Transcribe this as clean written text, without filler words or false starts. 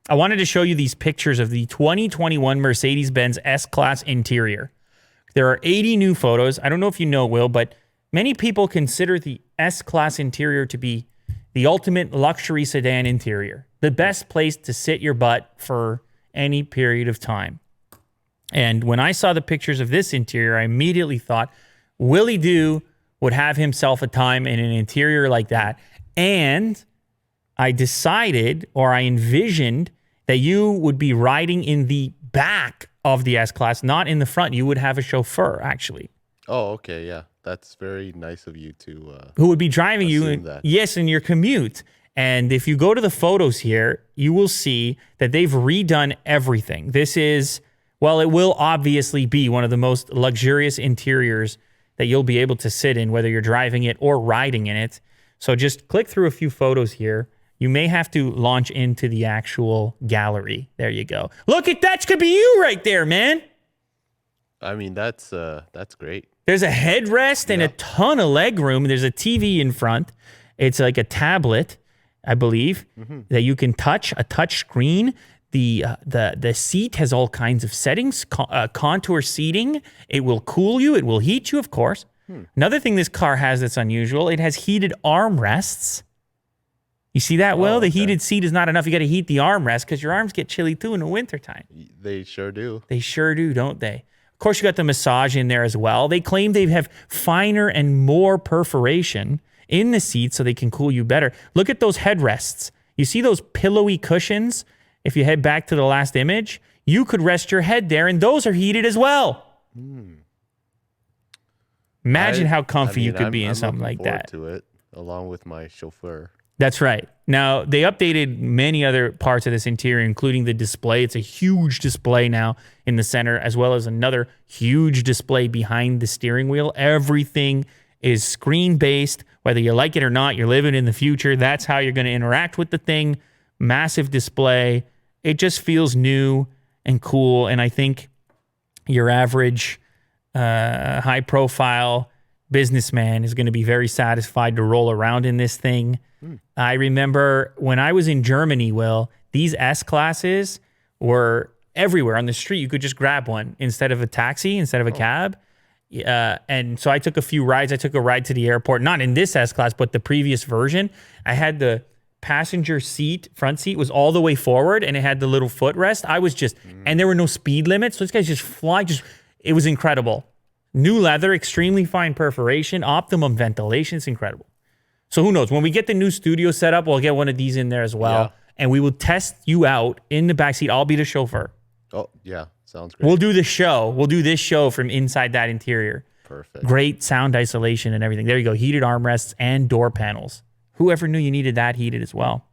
I wanted to show you these pictures of the 2021 Mercedes-Benz S-Class interior. There are 80 new photos. I don't know if you know, Will, but many people consider the S-Class interior to be the ultimate luxury sedan interior, the best place to sit your butt for any period of time. And when I saw the pictures of this interior, I immediately thought, Willie Doo would have himself a time in an interior like that. And I decided, or I envisioned, that you would be riding in the back of the S-Class, not in the front. You would have a chauffeur, actually. Oh, okay, yeah. That's very nice of you to who would be driving you in your commute. And if you go to the photos here, you will see that they've redone everything. This is, well, it will obviously be one of the most luxurious interiors that you'll be able to sit in, whether you're driving it or riding in it. So just click through a few photos here. You may have to launch into the actual gallery. There you go. Look at that. Could be you right there, man. I mean, that's great. There's a headrest and a ton of leg room. There's a TV in front. It's like a tablet, I believe, that you can touch, a touch screen. The seat has all kinds of settings, contour seating. It will cool you. It will heat you, of course. Another thing this car has that's unusual, it has heated armrests. You see that, Will? The heated seat is not enough. You got to heat the armrest because your arms get chilly too in the wintertime. They sure do. They sure do, don't they? Of course, you got the massage in there as well. They claim they have finer and more perforation in the seat so they can cool you better. Look at those headrests. You see those pillowy cushions? If you head back to the last image, you could rest your head there, and those are heated as well. Imagine how comfy you could be in something like that. To it, along with my chauffeur. That's right. Now, they updated many other parts of this interior, including the display. It's a huge display now in the center, as well as another huge display behind the steering wheel. Everything is screen-based. Whether you like it or not, you're living in the future. That's how you're going to interact with the thing. Massive display. It just feels new and cool, and I think your average high-profile businessman is going to be very satisfied to roll around in this thing. I remember when I was in Germany, Will, these S-Classes were everywhere on the street. You could just grab one instead of a taxi, instead of a cab. And so I took a few rides. I took a ride to the airport, not in this S-Class, but the previous version. I had the passenger seat, front seat was all the way forward, and it had the little footrest. I was just, and there were no speed limits. So this guy's just flying, it was incredible. New leather, extremely fine perforation, optimum ventilation. It's incredible. So who knows? When we get the new studio set up, we'll get one of these in there as well. And we will test you out in the backseat. I'll be the chauffeur. Oh, yeah. Sounds great. We'll do the show. We'll do this show from inside that interior. Perfect. Great sound isolation and everything. There you go. Heated armrests and door panels. Whoever knew you needed that heated as well.